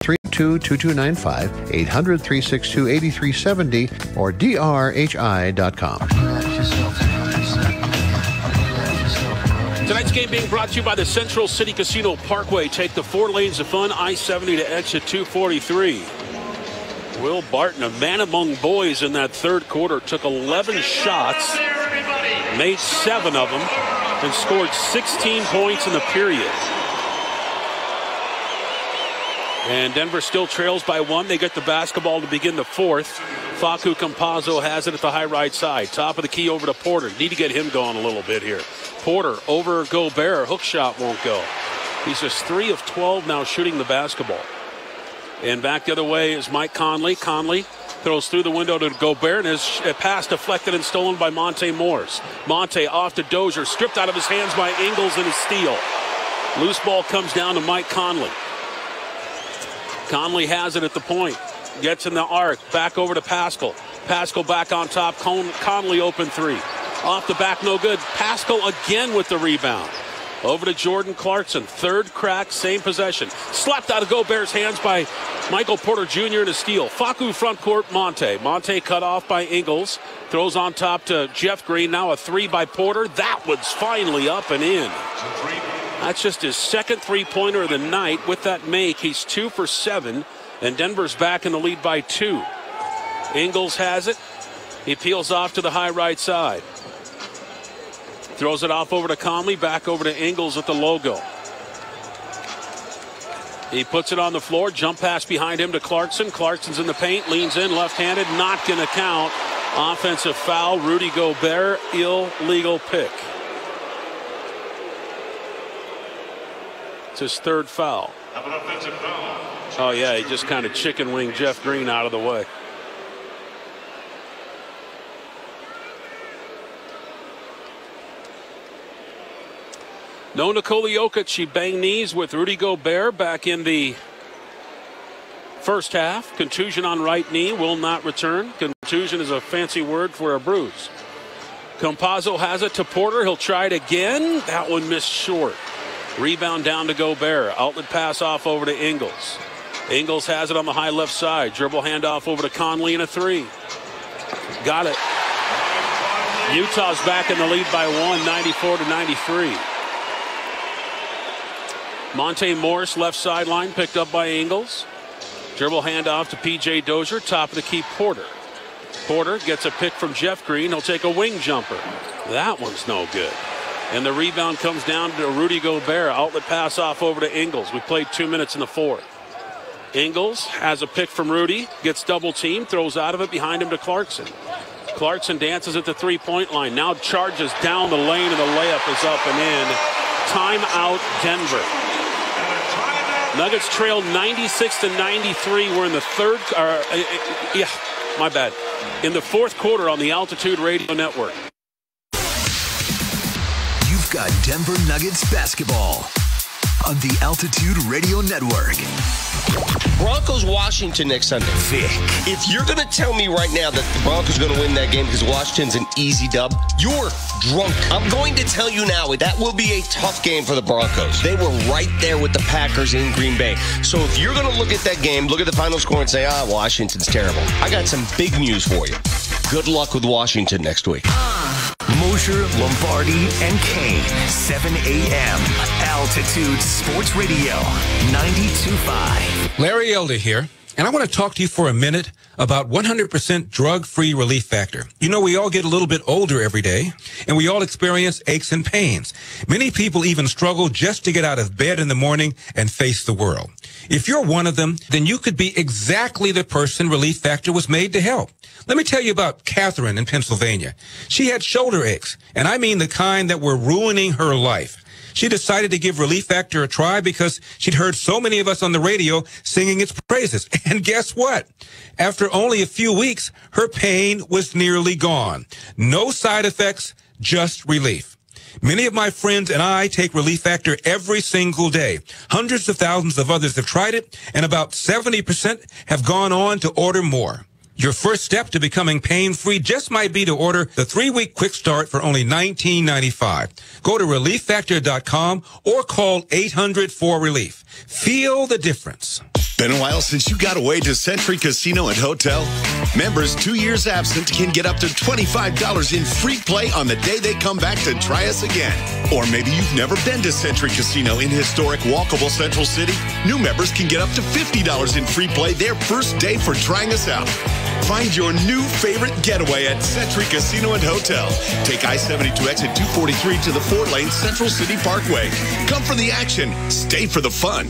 800-362-2295, 800-362-8370, or drhi.com. Tonight's game being brought to you by the Central City Casino Parkway. Take the 4 lanes of fun, I-70 to exit 243. Will Barton, a man among boys in that third quarter, took 11 shots, made 7 of them, and scored 16 points in the period. And Denver still trails by 1. They get the basketball to begin the fourth. Facu Campazzo has it at the high right side. Top of the key over to Porter. Need to get him going a little bit here. Porter over Gobert. Hook shot won't go. He's just 3 of 12 now shooting the basketball. And back the other way is Mike Conley. Conley throws through the window to Gobert, and his pass deflected and stolen by Monte Morris. Monte off to Dozier, stripped out of his hands by Ingles and a steal. Loose ball comes down to Mike Conley. Conley has it at the point. Gets in the arc. Back over to Pascal. Pascal back on top. Conley open 3. Off the back, no good. Pascal again with the rebound. Over to Jordan Clarkson. Third crack, same possession. Slapped out of Gobert's hands by Michael Porter Jr. in a steal. Facu front court, Monte. Monte cut off by Ingles. Throws on top to Jeff Green. Now a 3 by Porter. That one's finally up and in. That's just his second three-pointer of the night. With that make, he's 2 for 7. And Denver's back in the lead by 2. Ingles has it. He peels off to the high right side. Throws it off over to Conley, back over to Ingles at the logo. He puts it on the floor, jump pass behind him to Clarkson. Clarkson's in the paint, leans in, left-handed, not going to count. Offensive foul, Rudy Gobert, illegal pick. It's his third foul. Oh, yeah, he just kind of chicken winged Jeff Green out of the way. No Nikola Jokic. She banged knees with Rudy Gobert back in the first half. Contusion on right knee, will not return. Contusion is a fancy word for a bruise. Campazzo has it to Porter. He'll try it again. That one missed short. Rebound down to Gobert. Outlet pass off over to Ingles. Ingles has it on the high left side. Dribble handoff over to Conley and a 3. Got it. Utah's back in the lead by 1, 94 to 93. Monte Morris, left sideline, picked up by Ingles. Dribble handoff to P.J. Dozier, top of the key, Porter. Porter gets a pick from Jeff Green. He'll take a wing jumper. That one's no good. And the rebound comes down to Rudy Gobert. Outlet pass off over to Ingles. We played 2 minutes in the fourth. Ingles has a pick from Rudy, gets double teamed, throws out of it behind him to Clarkson. Clarkson dances at the three-point line. Now charges down the lane, and the layup is up and in. Timeout, Denver. Nuggets trail 96 to 93. We're in the third. My bad. In the fourth quarter on the Altitude Radio Network. You've got Denver Nuggets basketball on the Altitude Radio Network. Broncos Washington next Sunday. Vic. If you're going to tell me right now that the Broncos are going to win that game because Washington's an easy dub, you're drunk. I'm going to tell you now, that will be a tough game for the Broncos. They were right there with the Packers in Green Bay. So if you're going to look at that game, look at the final score and say, Washington's terrible. I got some big news for you. Good luck with Washington next week. Mosher, Lombardi, and Kane, 7 a.m. Altitude Sports Radio, 92.5. Larry Elder here, and I want to talk to you for a minute about 100% drug-free Relief Factor. You know, we all get a little bit older every day, and we all experience aches and pains. Many people even struggle just to get out of bed in the morning and face the world. If you're one of them, then you could be exactly the person Relief Factor was made to help. Let me tell you about Catherine in Pennsylvania. She had shoulder aches, and I mean the kind that were ruining her life. She decided to give Relief Factor a try because she'd heard so many of us on the radio singing its praises. And guess what? After only a few weeks, her pain was nearly gone. No side effects, just relief. Many of my friends and I take Relief Factor every single day. Hundreds of thousands of others have tried it, and about 70% have gone on to order more. Your first step to becoming pain-free just might be to order the 3-week quick start for only $19.95. Go to ReliefFactor.com or call 800-4RELIEF. Feel the difference. Been a while since you got away to Century Casino and Hotel? Members 2 years absent can get up to $25 in free play on the day they come back to try us again. Or maybe you've never been to Century Casino in historic walkable Central City. New members can get up to $50 in free play their first day for trying us out. Find your new favorite getaway at Century Casino and Hotel. Take I-72 exit 243 to the 4-lane Central City Parkway. Come for the action. Stay for the fun.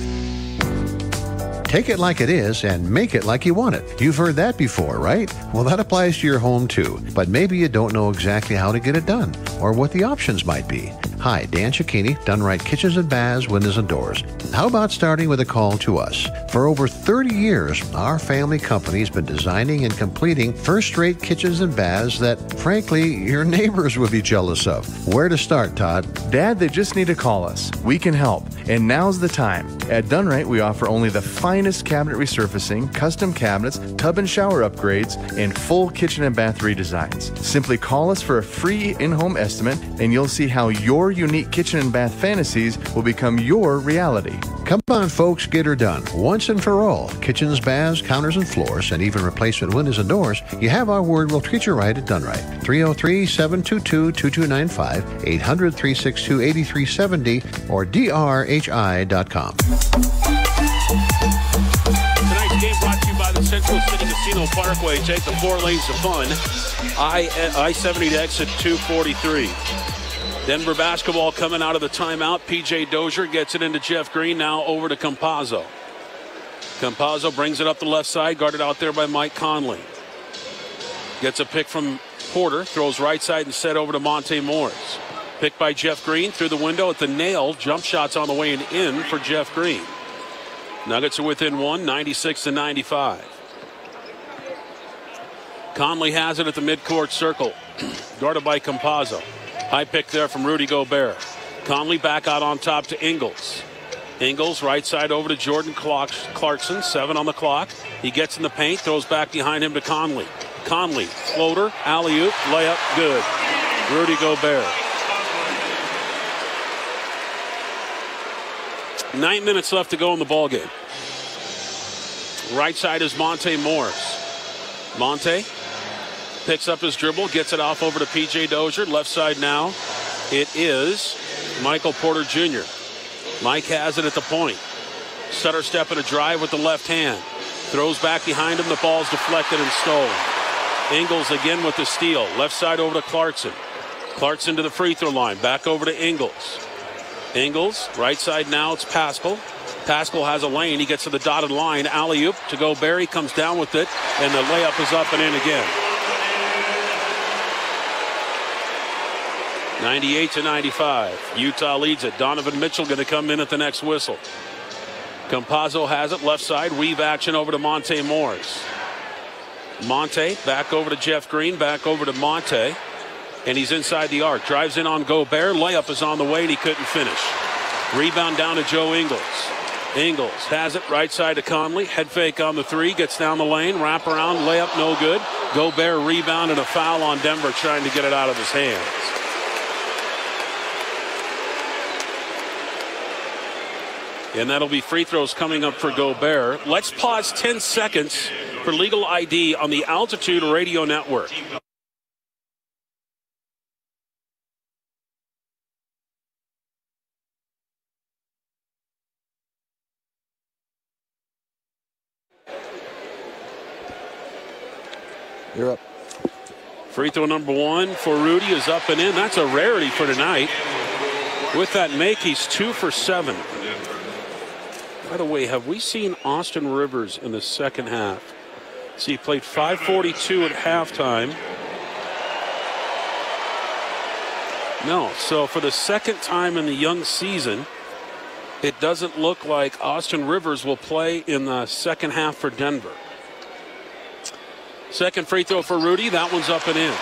Take it like it is and make it like you want it. You've heard that before, right? Well, that applies to your home too. But maybe you don't know exactly how to get it done or what the options might be. Hi, Dan Cicchini, Done Right Kitchens and Baths, Windows and Doors. How about starting with a call to us? For over 30 years, our family company's been designing and completing first-rate kitchens and baths that, frankly, your neighbors would be jealous of. Where to start, Todd? Dad, they just need to call us. We can help. And now's the time. At Done Right, we offer only the finest cabinet resurfacing, custom cabinets, tub and shower upgrades, and full kitchen and bath redesigns. Simply call us for a free in-home estimate, and you'll see how your unique kitchen and bath fantasies will become your reality. Come on, folks, get her done. Once and for all. Kitchens, baths, counters, and floors, and even replacement windows and doors. You have our word, we'll treat you right at Done Right. 303-722-2295, 800-362-8370, or drhi.com. Tonight's game brought to you by the Central City Casino Parkway. Take the 4 lanes of fun. I-70 to exit 243. Denver basketball coming out of the timeout. P.J. Dozier gets it into Jeff Green. Now over to Campazzo. Campazzo brings it up the left side, guarded out there by Mike Conley. Gets a pick from Porter, throws right side and set over to Monte Morris. Picked by Jeff Green through the window at the nail. Jump shots on the way and in for Jeff Green. Nuggets are within 1, 96-95. Conley has it at the midcourt circle, guarded by Campazzo. High pick there from Rudy Gobert. Conley back out on top to Ingles. Ingles right side over to Jordan Clarkson. 7 on the clock. He gets in the paint, throws back behind him to Conley. Conley, floater, alley-oop, layup, good. Rudy Gobert. 9 minutes left to go in the ballgame. Right side is Monte Morris. Monte picks up his dribble, gets it off over to P.J. Dozier. Left side now, it is Michael Porter Jr. Mike has it at the point. Stutter step and a drive with the left hand. Throws back behind him. The ball's deflected and stolen. Ingles again with the steal. Left side over to Clarkson. Clarkson to the free throw line. Back over to Ingles. Ingles, right side now, it's Pascal. Pascal has a lane. He gets to the dotted line. Alley-oop to Gobert. He comes down with it, and the layup is up and in again. 98-95. Utah leads it. Donovan Mitchell going to come in at the next whistle. Campazzo has it left side. Weave action over to Monte Morris. Monte back over to Jeff Green. Back over to Monte. And he's inside the arc. Drives in on Gobert. Layup is on the way and he couldn't finish. Rebound down to Joe Ingles. Ingles has it right side to Conley. Head fake on the 3. Gets down the lane. Wrap around. Layup no good. Gobert rebound and a foul on Denver trying to get it out of his hands. And that'll be free throws coming up for Gobert. Let's pause 10 seconds for legal ID on the Altitude Radio Network. You're up. Free throw number 1 for Rudy is up and in. That's a rarity for tonight. With that make, he's 2 for 7. By the way, have we seen Austin Rivers in the second half? So he played 5:42 at halftime. No, so for the second time in the young season, it doesn't look like Austin Rivers will play in the second half for Denver. Second free throw for Rudy. That one's up and in.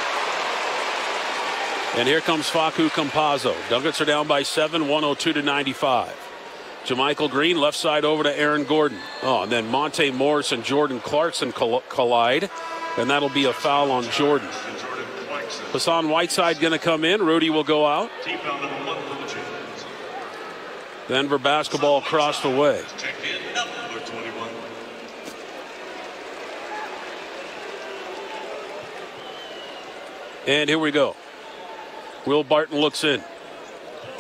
And here comes Facu Campazzo. Nuggets are down by 7, 102-95. JaMychal Green left side over to Aaron Gordon. Oh, and then Monte Morris and Jordan Clarkson collide. And that'll be a foul on Jordan. Hassan Whiteside going to come in. Rudy will go out. Denver basketball across the way. And here we go. Will Barton looks in.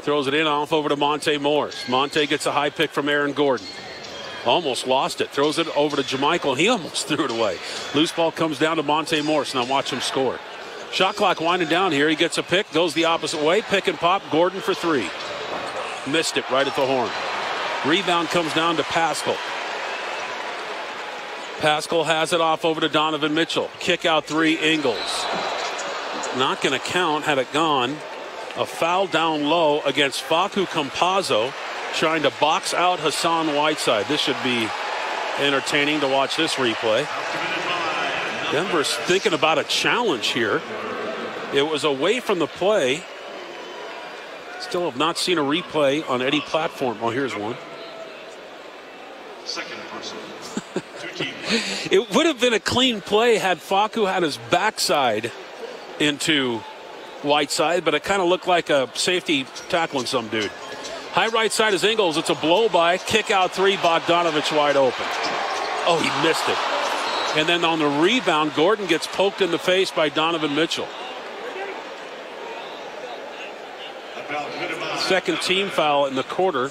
Throws it in off over to Monte Morris. Monte gets a high pick from Aaron Gordon. Almost lost it. Throws it over to JaMychal. He almost threw it away. Loose ball comes down to Monte Morris. Now watch him score. Shot clock winding down here. He gets a pick. Goes the opposite way. Pick and pop. Gordon for three. Missed it right at the horn. Rebound comes down to Paschal. Paschal has it off over to Donovan Mitchell. Kick out three, Ingles. Not going to count had it gone. A foul down low against Facu Campazzo, trying to box out Hassan Whiteside. This should be entertaining to watch this replay. Denver's thinking about a challenge here. It was away from the play. Still have not seen a replay on any platform. Oh, here's one. Second person. It would have been a clean play had Facu had his backside into Whiteside, but it kind of looked like a safety tackling some dude. High right side is Ingles. It's a blow by. Kick out three. Bogdanovich wide open. Oh, he missed it. And then on the rebound, Gordon gets poked in the face by Donovan Mitchell. Second team foul in the quarter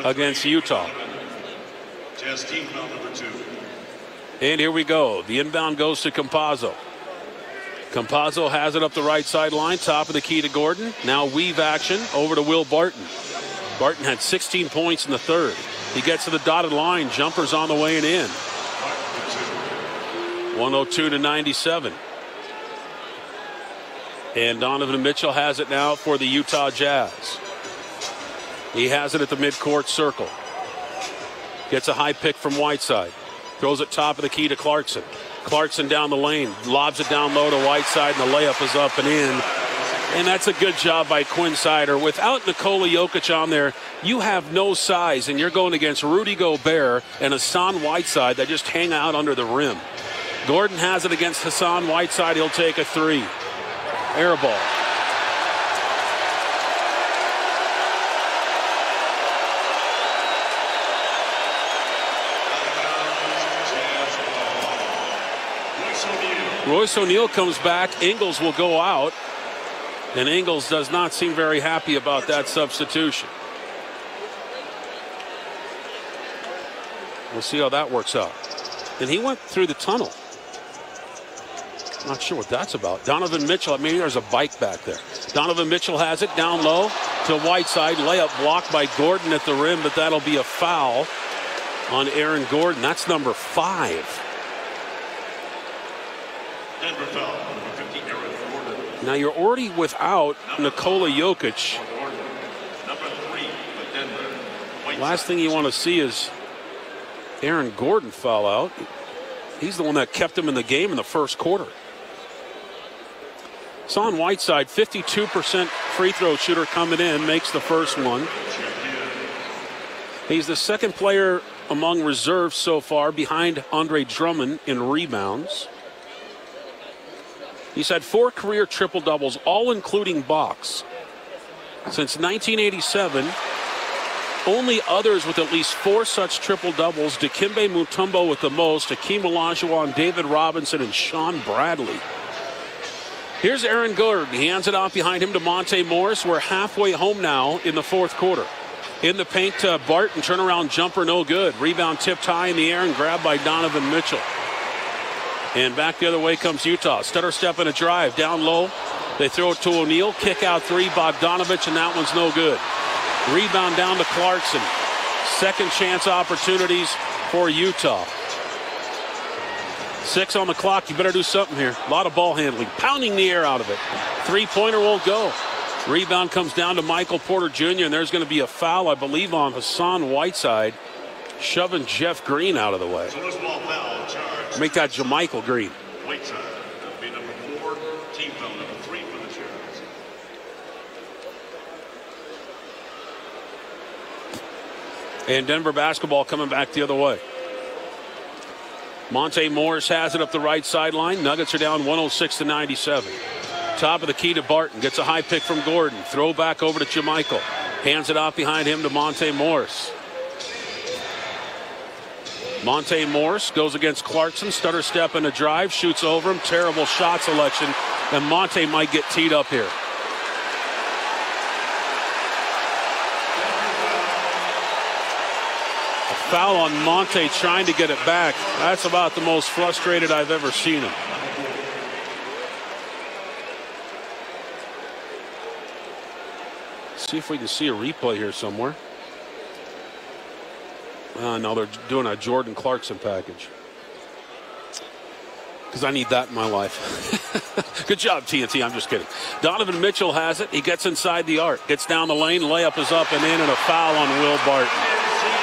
against Utah. Team foul number 2. And here we go. The inbound goes to Campazzo. Campazzo has it up the right sideline. Top of the key to Gordon. Now weave action over to Will Barton. Barton had 16 points in the third. He gets to the dotted line. Jumper's on the way and in. 102-97. And Donovan Mitchell has it now for the Utah Jazz. He has it at the midcourt circle. Gets a high pick from Whiteside. Throws it top of the key to Clarkson. Clarkson down the lane. Lobs it down low to Whiteside, and the layup is up and in. And that's a good job by Quinn Snyder. Without Nikola Jokic on there, you have no size, and you're going against Rudy Gobert and Hassan Whiteside that just hang out under the rim. Gordon has it against Hassan Whiteside. He'll take a three. Air ball. Royce O'Neal comes back. Ingles will go out. And Ingles does not seem very happy about that substitution. We'll see how that works out. And he went through the tunnel. Not sure what that's about. Donovan Mitchell, maybe there's a bike back there. Donovan Mitchell has it down low to Whiteside. Layup blocked by Gordon at the rim, but that'll be a foul on Aaron Gordon. That's number 5. Denver foul, number 50, Aaron Gordon. Now you're already without Nikola Jokic. Number 3 for Denver. Last thing you want to see is Aaron Gordon foul out. He's the one that kept him in the game in the first quarter. Hassan Whiteside, 52% free throw shooter coming in, makes the first one. He's the second player among reserves so far behind Andre Drummond in rebounds. He's had 4 career triple-doubles, all including box. Since 1987, only others with at least 4 such triple-doubles, Dikembe Mutombo with the most, Hakeem Olajuwon, David Robinson, and Sean Bradley. Here's Aaron Gordon. He hands it off behind him to Monte Morris. We're halfway home now in the fourth quarter. In the paint to Barton, turnaround jumper, no good. Rebound tipped high in the air and grabbed by Donovan Mitchell. And back the other way comes Utah. Stutter step and a drive. Down low. They throw it to O'Neal. Kick out 3, Bogdanovich, and that one's no good. Rebound down to Clarkson. Second chance opportunities for Utah. 6 on the clock. You better do something here. A lot of ball handling. Pounding the air out of it. 3-pointer won't go. Rebound comes down to Michael Porter Jr., and there's going to be a foul, I believe, on Hassan Whiteside, shoving Jeff Green out of the way. So this ball foul charge. Make that JaMychal Green. Whiteside. That'll be number 4. Team foul number 3 for the Jazz. And Denver basketball coming back the other way. Monte Morris has it up the right sideline. Nuggets are down 106-97. Top of the key to Barton. Gets a high pick from Gordon. Throw back over to JaMychal. Hands it off behind him to Monte Morris. Monte Morris goes against Clarkson. Stutter step and a drive. Shoots over him. Terrible shot selection And Monte might get teed up here. A foul on Monte trying to get it back. That's about the most frustrated I've ever seen him. See if we can see a replay here somewhere. No, they're doing a Jordan Clarkson package. Because I need that in my life. Good job, TNT. I'm just kidding. Donovan Mitchell has it. He gets inside the arc. Gets down the lane. Layup is up and in, and a foul on Will Barton.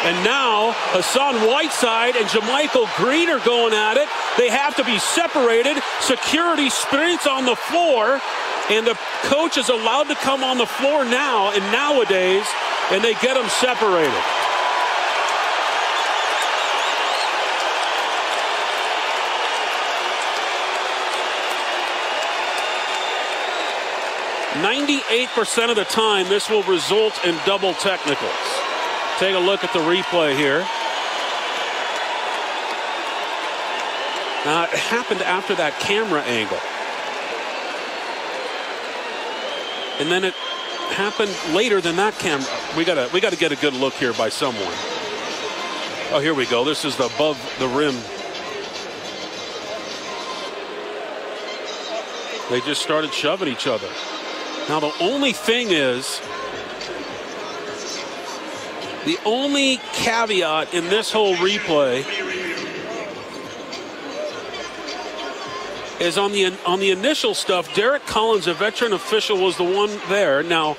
And now Hassan Whiteside and JaMychal Green are going at it. They have to be separated. Security sprints on the floor. And the coach is allowed to come on the floor now and nowadays, and they get them separated. %98 of the time, this will result in double technicals. Take a look at the replay here. Now, it happened after that camera angle. And then it happened later than that camera. We gotta get a good look here by someone. Oh, here we go. This is the above the rim. They just started shoving each other. Now the only thing is, the only caveat in this whole replay is on the initial stuff. Derek Collins, a veteran official, was the one there. Now,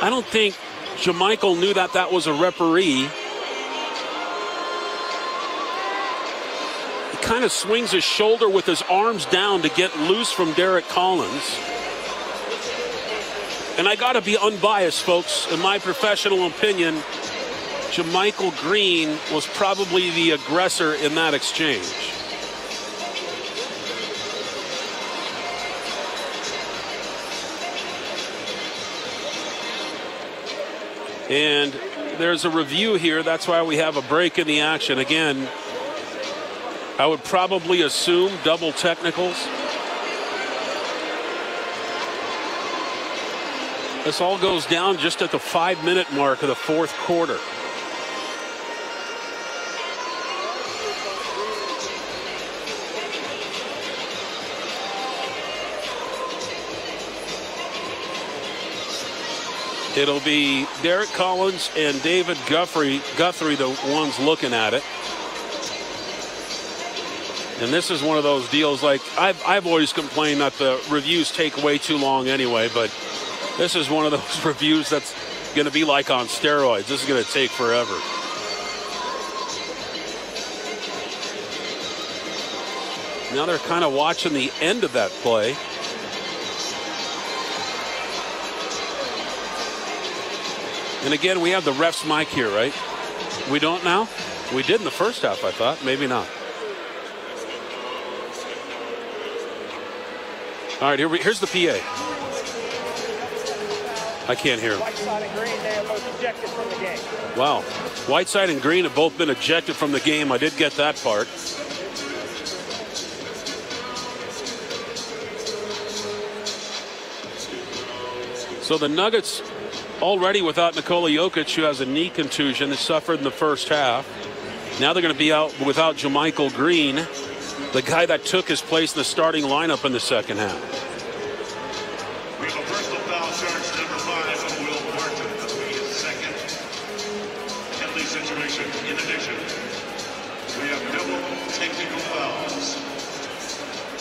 I don't think JaMychal knew that was a referee. He kind of swings his shoulder with his arms down to get loose from Derek Collins. And I got to be unbiased, folks. In my professional opinion, JaMychal Green was probably the aggressor in that exchange. And there's a review here. That's why we have a break in the action. Again, I would probably assume double technicals. This all goes down just at the 5-minute mark of the fourth quarter. It'll be Derek Collins and David Guthrie the ones looking at it. And this is one of those deals, like I've always complained that the reviews take way too long anyway, but this is one of those reviews that's going to be like on steroids. This is going to take forever. Now they're kind of watching the end of that play. And again, we have the ref's mic here, right? We don't now? We did in the first half, I thought. Maybe not. All right, here's the PA. I can't hear him. Whiteside and Green, they are both ejected from the game. Wow. Whiteside and Green have both been ejected from the game. I did get that part. So the Nuggets already without Nikola Jokic, who has a knee contusion that suffered in the first half. Now they're going to be out without JaMychal Green, the guy that took his place in the starting lineup in the second half. We have a personal foul charge, number 5 on Will Barton. That'll be his second penalty situation. In addition, we have double technical fouls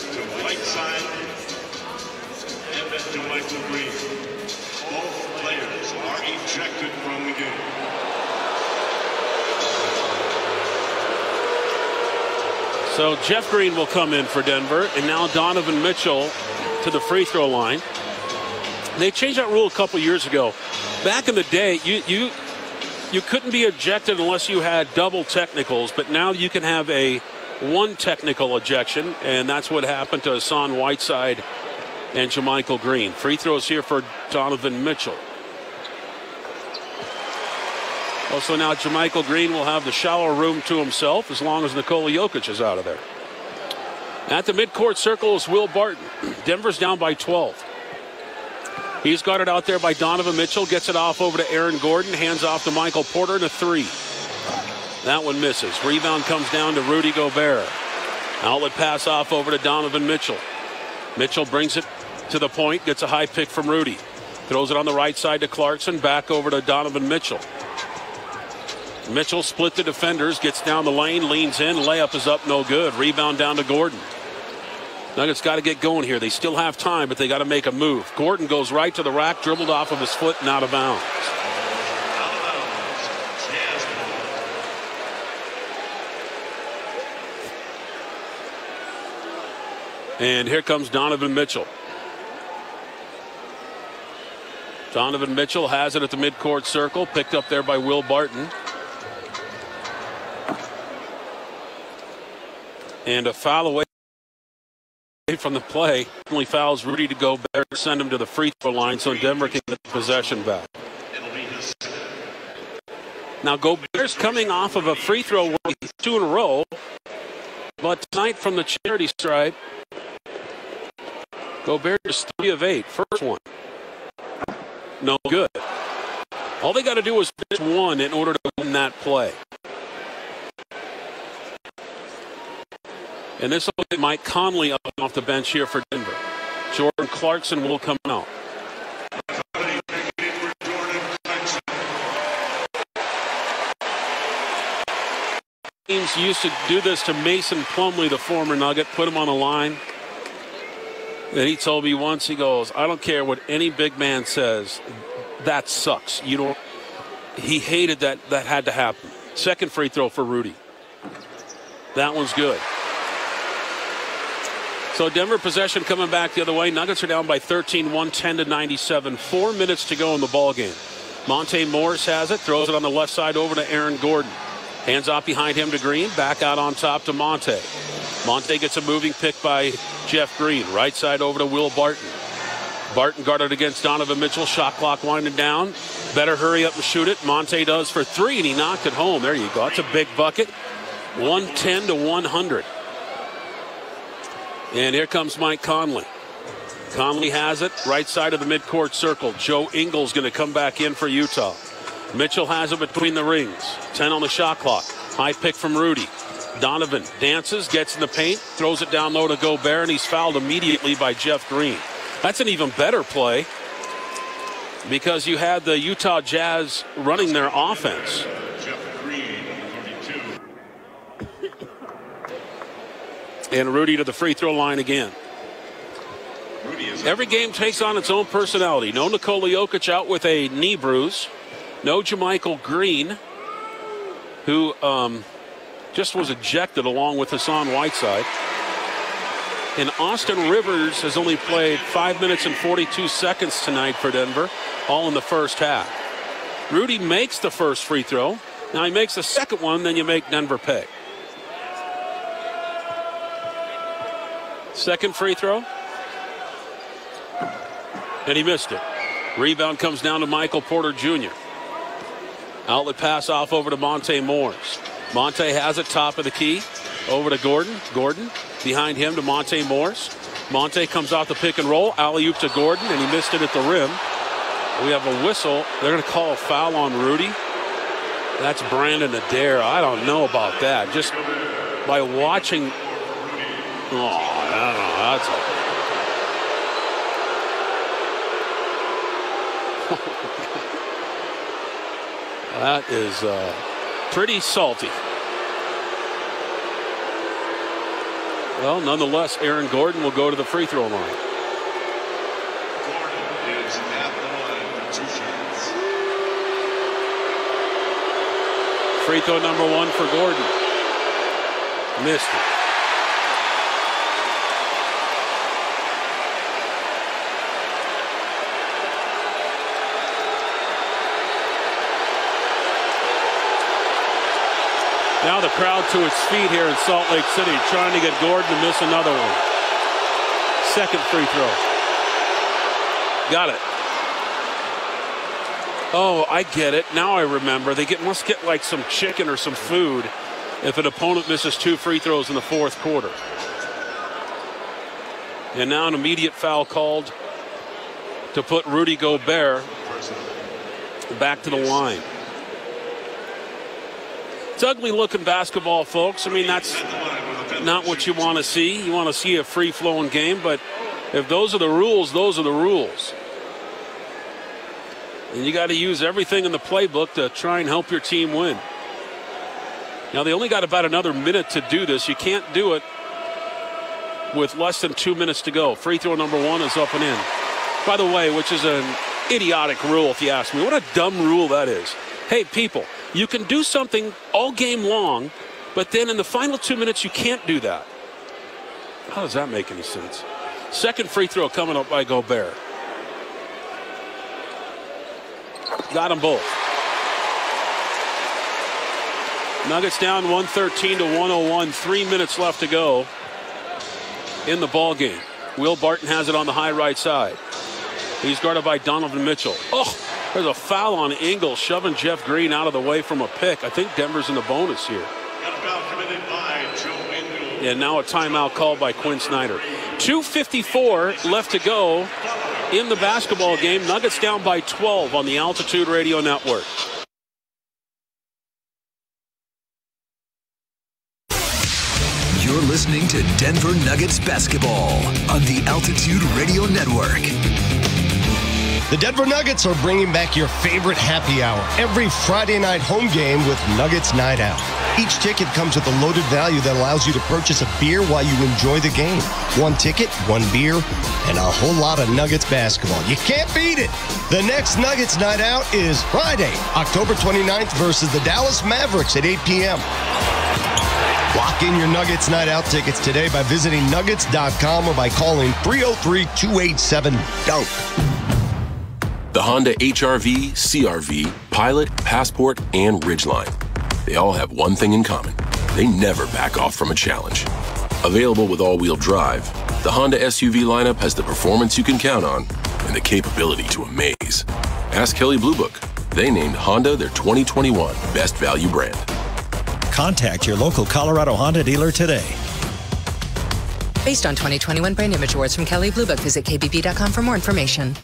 to Whiteside and then to JaMychal Green. Both players are ejected from the game. So Jeff Green will come in for Denver, and now Donovan Mitchell to the free throw line. They changed that rule a couple years ago. Back in the day, you couldn't be ejected unless you had double technicals, but now you can have a one technical ejection, and that's what happened to Hassan Whiteside and JaMychal Green. Free throws here for Donovan Mitchell. Also now JaMychal Green will have the shower room to himself as long as Nikola Jokic is out of there. At the midcourt circle is Will Barton. Denver's down by 12. He's got it out there by Donovan Mitchell. Gets it off over to Aaron Gordon. Hands off to Michael Porter, and a three. That one misses. Rebound comes down to Rudy Gobert. Outlet pass off over to Donovan Mitchell. Mitchell brings it to the point. Gets a high pick from Rudy. Throws it on the right side to Clarkson. Back over to Donovan Mitchell. Mitchell split the defenders. Gets down the lane. Leans in. Layup is up. No good. Rebound down to Gordon. Nuggets got to get going here. They still have time, but they got to make a move. Gordon goes right to the rack, dribbled off of his foot and out of bounds. And here comes Donovan Mitchell. Donovan Mitchell has it at the midcourt circle, picked up there by Will Barton. And a foul away from the play. Only fouls Rudy to Gobert, send him to the free throw line so Denver can get possession back. Now Gobert's coming off of a free throw where he's 2 in a row, but tonight from the charity stripe, Gobert is 3 of 8. First one, no good. All they got to do is miss one in order to win that play. And this will get Mike Conley up off the bench here for Denver. Jordan Clarkson will come out. Teams used to do this to Mason Plumlee, the former Nugget, put him on the line. And he told me once, he goes, I don't care what any big man says, that sucks. You don't. He hated that had to happen. Second free throw for Rudy. That one's good. So Denver possession coming back the other way. Nuggets are down by 13, 110-97. 4 minutes to go in the ball game. Monte Morris has it, throws it on the left side over to Aaron Gordon. Hands off behind him to Green, back out on top to Monte. Monte gets a moving pick by Jeff Green. Right side over to Will Barton. Barton guarded against Donovan Mitchell. Shot clock winding down. Better hurry up and shoot it. Monte does for 3, and he knocked it home. There you go. That's a big bucket. 110-100. And here comes Mike Conley. Conley has it, right side of the midcourt circle. Joe Ingles going to come back in for Utah. Mitchell has it between the rings. 10 on the shot clock. High pick from Rudy. Donovan dances, gets in the paint, throws it down low to Gobert, and he's fouled immediately by Jeff Green. That's an even better play because you had the Utah Jazz running their offense. And Rudy to the free throw line again. Every game takes on its own personality. No Nikola Jokic out with a knee bruise. No JaMychal Green, who just was ejected along with Hassan Whiteside. And Austin Rivers has only played 5 minutes and 42 seconds tonight for Denver, all in the first half. Rudy makes the first free throw. Now he makes the second one, then you make Denver pay. Second free throw. And he missed it. Rebound comes down to Michael Porter Jr. Outlet pass off over to Monte Morris. Monte has it top of the key. Over to Gordon. Gordon behind him to Monte Morris. Monte comes off the pick and roll. Alley-oop to Gordon, and he missed it at the rim. We have a whistle. They're going to call a foul on Rudy. That's Brandon Adair. I don't know about that. Just by watching. Oh, I don't know. That's that is pretty salty. Well, nonetheless, Aaron Gordon will go to the free throw line. Gordon is at the line for 2 shots. Free throw number 1 for Gordon. Missed it. Now the crowd to its feet here in Salt Lake City, trying to get Gordon to miss another one. Second free throw. Got it. Oh, I get it. Now I remember. They must get like some chicken or some food if an opponent misses 2 free throws in the fourth quarter. And now an immediate foul called to put Rudy Gobert back to the line. It's ugly looking basketball, folks. I mean, that's not what you want to see. You want to see a free-flowing game, but if those are the rules, those are the rules. And you got to use everything in the playbook to try and help your team win. Now, they only got about another minute to do this. You can't do it with less than 2 minutes to go. Free throw number 1 is up and in. By the way, which is an idiotic rule, if you ask me. What a dumb rule that is. Hey, people, you can do something all game long, but then in the final 2 minutes, you can't do that. How does that make any sense? Second free throw coming up by Gobert. Got them both. Nuggets down 113 to 101. 3 minutes left to go in the ball game. Will Barton has it on the high right side. He's guarded by Donovan Mitchell. Oh, there's a foul on Ingles, shoving Jeff Green out of the way from a pick. I think Denver's in the bonus here. And now a timeout called by Quinn Snyder. 2:54 left to go in the basketball game. Nuggets down by 12 on the Altitude Radio Network. You're listening to Denver Nuggets basketball on the Altitude Radio Network. The Denver Nuggets are bringing back your favorite happy hour every Friday night home game with Nuggets Night Out. Each ticket comes with a loaded value that allows you to purchase a beer while you enjoy the game. One ticket, one beer, and a whole lot of Nuggets basketball. You can't beat it. The next Nuggets Night Out is Friday, October 29th versus the Dallas Mavericks at 8 p.m. Lock in your Nuggets Night Out tickets today by visiting nuggets.com or by calling 303-287-DUNK. The Honda HR-V, CR-V, Pilot, Passport, and Ridgeline. They all have one thing in common. They never back off from a challenge. Available with all-wheel drive, the Honda SUV lineup has the performance you can count on and the capability to amaze. Ask Kelley Blue Book. They named Honda their 2021 Best Value brand. Contact your local Colorado Honda dealer today. Based on 2021 Brand Image Awards from Kelley Blue Book, visit kbb.com for more information.